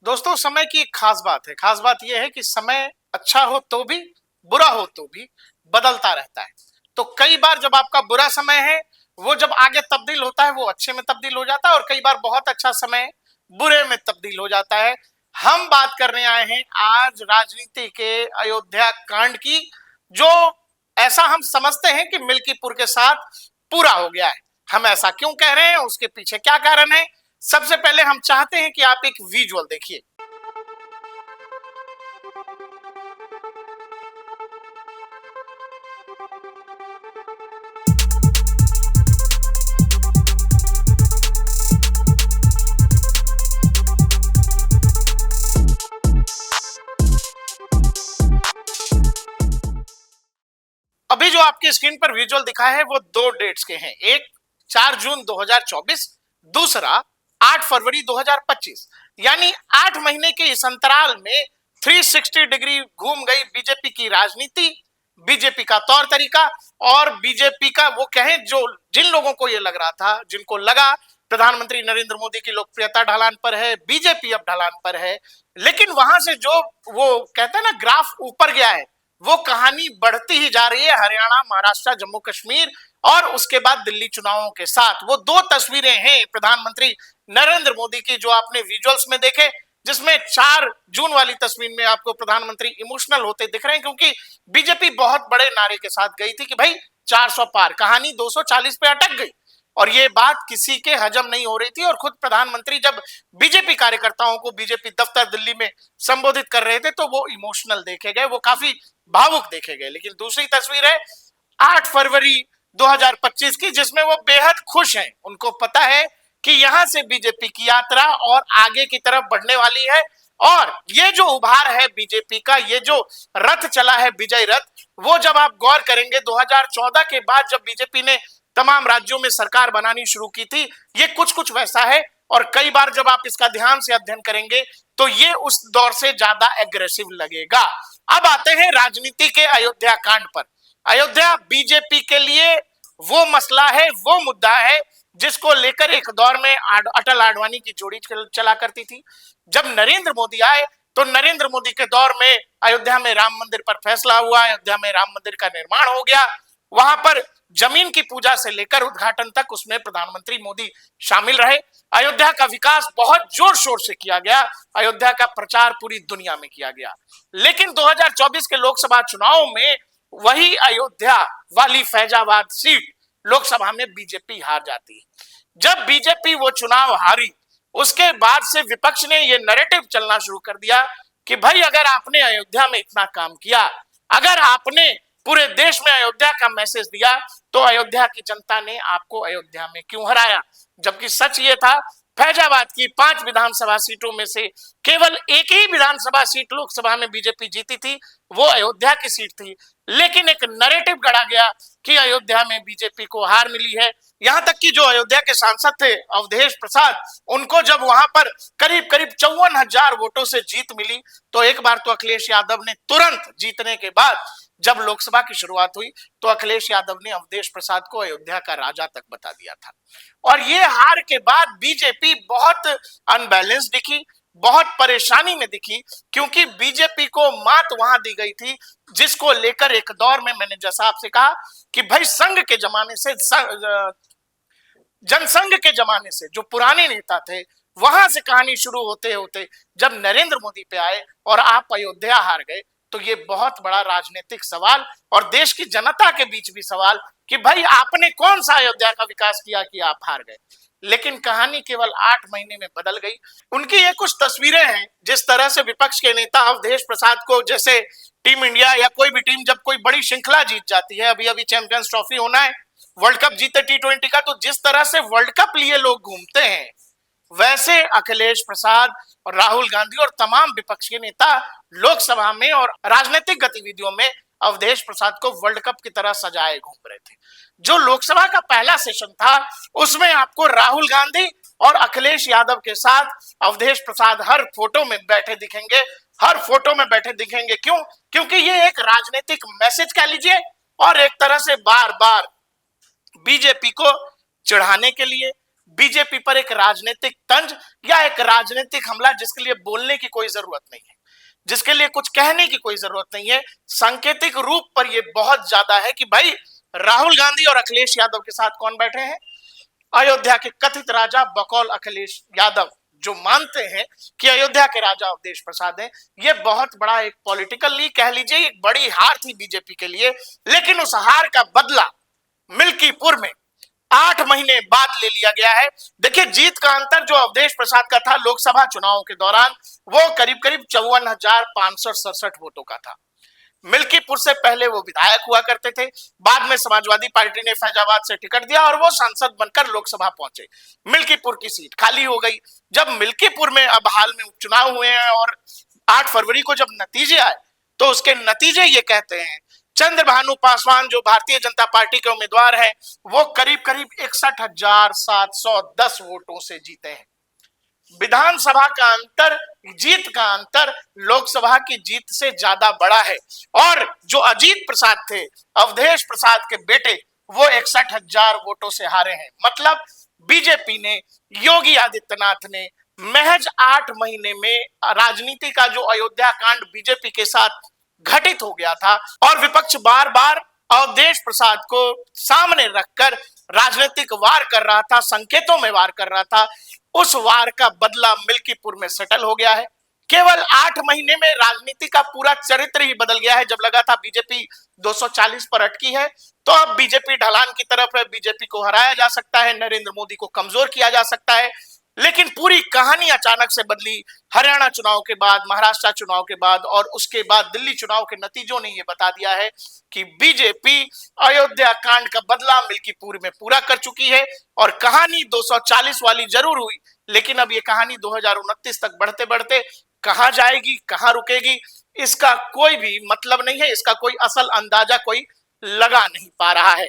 दोस्तों, समय की एक खास बात है। खास बात यह है कि समय अच्छा हो तो भी, बुरा हो तो भी बदलता रहता है। तो कई बार जब आपका बुरा समय है, वो जब आगे तब्दील होता है, वो अच्छे में तब्दील हो जाता है, और कई बार बहुत अच्छा समय बुरे में तब्दील हो जाता है। हम बात करने आए हैं आज राजनीति के अयोध्या कांड की, जो ऐसा हम समझते हैं कि मिल्कीपुर के साथ पूरा हो गया है। हम ऐसा क्यों कह रहे हैं, उसके पीछे क्या कारण है? सबसे पहले हम चाहते हैं कि आप एक विजुअल देखिए। अभी जो आपकी स्क्रीन पर विजुअल दिखा है वो दो डेट्स के हैं। एक 4 जून 2024, दूसरा 8 फरवरी 2025। यानी 8 महीने के इस अंतराल में 360 डिग्री घूम गई बीजेपी की राजनीति, बीजेपी का तौर तरीका, और बीजेपी का वो कहें जो जिन लोगों को ये लग रहा था, जिनको लगा प्रधानमंत्री नरेंद्र मोदी की लोकप्रियता ढलान पर है, बीजेपी अब ढलान पर है, लेकिन वहां से जो वो कहते हैं ना ग्राफ ऊपर गया है, वो कहानी बढ़ती ही जा रही है हरियाणा, महाराष्ट्र, जम्मू कश्मीर और उसके बाद दिल्ली चुनावों के साथ। वो दो तस्वीरें हैं प्रधानमंत्री नरेंद्र मोदी की जो आपने विजुअल्स में देखे, जिसमें 4 जून वाली तस्वीर में आपको प्रधानमंत्री इमोशनल होते दिख रहे हैं, क्योंकि बीजेपी बहुत बड़े नारे के साथ गई थी कि भाई 400 पार, कहानी 240 पे अटक गई। और ये बात किसी के हजम नहीं हो रही थी, और खुद प्रधानमंत्री जब बीजेपी कार्यकर्ताओं को बीजेपी दफ्तर दिल्ली में संबोधित कर रहे थे तो वो इमोशनल देखे गए, वो काफी भावुक देखे गए। लेकिन दूसरी तस्वीर है 8 फरवरी 2025 की, जिसमें वो बेहद खुश हैं। उनको पता है कि यहां से बीजेपी की यात्रा और आगे की तरफ बढ़ने वाली है, और ये जो उभार है बीजेपी का, ये जो रथ चला है विजय रथ, वो जब आप गौर करेंगे 2014 के बाद जब बीजेपी ने तमाम राज्यों में सरकार बनानी शुरू की थी, ये कुछ कुछ वैसा है। और कई बार जब आप इसका ध्यान से अध्ययन करेंगे तो ये उस दौर से ज्यादा एग्रेसिव लगेगा। अब आते हैं राजनीति के अयोध्या कांड पर। अयोध्या बीजेपी के लिए वो मसला है, वो मुद्दा है जिसको लेकर एक दौर में अटल आडवाणी की जोड़ी चला करती थी। जब नरेंद्र मोदी आए तो नरेंद्र मोदी के दौर में अयोध्या में राम मंदिर पर फैसला हुआ, अयोध्या में राम मंदिर का निर्माण हो गया। वहां पर जमीन की पूजा से लेकर उद्घाटन तक उसमें प्रधानमंत्री मोदी शामिल रहे। अयोध्या का विकास बहुत जोर शोर से किया गया, अयोध्या का प्रचार पूरी दुनिया में किया गया। लेकिन 2024 के लोकसभा चुनाव में वही अयोध्या वाली फैजाबाद सीट लोकसभा में बीजेपी हार जाती है। जब बीजेपी वो चुनाव हारी, उसके बाद से विपक्ष ने ये नैरेटिव चलना शुरू कर दिया कि भाई अगर आपने अयोध्या में इतना काम किया, अगर आपने पूरे देश में अयोध्या का मैसेज दिया, तो अयोध्या की जनता ने आपको अयोध्या में क्यों हराया? जबकि सच ये था, फैजाबाद की 5 विधानसभा सीटों में से केवल एक ही विधानसभा सीट लोकसभा में बीजेपी जीती थी, वो अयोध्या की सीट थी। लेकिन एक नैरेटिव गढ़ा गया कि अयोध्या में बीजेपी को हार मिली है। यहां तक कि जो अयोध्या के सांसद थे अवधेश प्रसाद, उनको जब वहां पर करीब करीब 54,000 वोटों से जीत मिली, तो एक बार तो अखिलेश यादव ने तुरंत जीतने के बाद जब लोकसभा की शुरुआत हुई तो अखिलेश यादव ने अवधेश प्रसाद को अयोध्या का राजा तक बता दिया था। और ये हार के बाद बीजेपी बहुत अनबैलेंस दिखी, बहुत परेशानी में दिखी, क्योंकि बीजेपी को मात वहां दी गई थी जिसको लेकर एक दौर में मैंने जैसा आपसे कहा कि भाई संघ के जमाने से, जनसंघ के जमाने से जो पुराने नेता थे, वहां से कहानी शुरू होते होते जब नरेंद्र मोदी पे आए और आप अयोध्या हार गए, तो ये बहुत बड़ा राजनीतिक सवाल और देश की जनता के बीच भी सवाल कि भाई आपने कौन सा अयोध्या का विकास किया कि आप हार गए। लेकिन कहानी केवल 8 महीने में बदल गई। उनकी ये कुछ तस्वीरें हैं, जिस तरह से विपक्ष के नेता अवधेश प्रसाद को, जैसे टीम इंडिया या कोई भी टीम जब कोई बड़ी श्रृंखला जीत जाती है, अभी अभी चैंपियंस ट्रॉफी होना है, वर्ल्ड कप जीते T20 का, तो जिस तरह से वर्ल्ड कप लिए लोग घूमते हैं, वैसे अखिलेश प्रसाद और राहुल गांधी और तमाम विपक्ष के नेता लोकसभा में और राजनीतिक गतिविधियों में अवधेश प्रसाद को वर्ल्ड कप की तरह सजाए घूम रहे थे। जो लोकसभा का पहला सेशन था, उसमें आपको राहुल गांधी और अखिलेश यादव के साथ अवधेश प्रसाद हर फोटो में बैठे दिखेंगे, हर फोटो में बैठे दिखेंगे। क्यों? क्योंकि ये एक राजनीतिक मैसेज कह लीजिए, और एक तरह से बार बार बीजेपी को चिढ़ाने के लिए, बीजेपी पर एक राजनीतिक तंज या एक राजनीतिक हमला जिसके लिए बोलने की कोई जरूरत नहीं है, जिसके लिए कुछ कहने की कोई जरूरत नहीं है। सांकेतिक रूप पर यह बहुत ज्यादा है कि भाई राहुल गांधी और अखिलेश यादव के साथ कौन बैठे हैं? अयोध्या के कथित राजा बकौल अखिलेश यादव, जो मानते हैं कि अयोध्या के राजा अवधेश प्रसाद हैं। यह बहुत बड़ा एक पॉलिटिकली कह लीजिए एक बड़ी हार थी बीजेपी के लिए, लेकिन उस हार का बदला मिल्कीपुर में 8 महीने बाद ले लिया गया है। देखिए, जीत का अंतर जो अवधेश प्रसाद का था लोकसभा चुनाव के दौरान, वो करीब करीब 54,567 वोटों का था। मिल्कीपुर से पहले वो विधायक हुआ करते थे, बाद में समाजवादी पार्टी ने फैजाबाद से टिकट दिया और वो सांसद बनकर लोकसभा पहुंचे। मिल्कीपुर की सीट खाली हो गई। जब मिल्कीपुर में अब हाल में उपचुनाव हुए हैं और 8 फरवरी को जब नतीजे आए, तो उसके नतीजे ये कहते हैं चंद्रभानु पासवान जो भारतीय जनता पार्टी के उम्मीदवार हैं, वो करीब करीब 61,710 वोटों से जीते हैं। विधानसभा का अंतर, जीत का अंतर लोकसभा की जीत से ज्यादा बड़ा है। और जो अजीत प्रसाद थे, अवधेश प्रसाद के बेटे, वो 61,000 वोटों से हारे हैं। मतलब बीजेपी ने, योगी आदित्यनाथ ने महज 8 महीने में राजनीति का जो अयोध्या कांड बीजेपी के साथ घटित हो गया था और विपक्ष बार बार अवधेश प्रसाद को सामने रखकर राजनीतिक वार कर रहा था, संकेतों में वार कर रहा था, उस वार का बदला मिल्कीपुर में सेटल हो गया है। केवल 8 महीने में राजनीति का पूरा चरित्र ही बदल गया है। जब लगा था बीजेपी 240 पर अटकी है, तो अब बीजेपी ढलान की तरफ है। बीजेपी को हराया जा सकता है, नरेंद्र मोदी को कमजोर किया जा सकता है। लेकिन पूरी कहानी अचानक से बदली हरियाणा चुनाव के बाद, महाराष्ट्र चुनाव के बाद और उसके बाद दिल्ली चुनाव के नतीजों ने यह बता दिया है कि बीजेपी अयोध्या कांड का बदला मिल्कीपुर में पूरा कर चुकी है। और कहानी 240 वाली जरूर हुई, लेकिन अब यह कहानी 2029 तक बढ़ते बढ़ते कहां जाएगी, कहां रुकेगी, इसका कोई भी मतलब नहीं है, इसका कोई असल अंदाजा कोई लगा नहीं पा रहा है।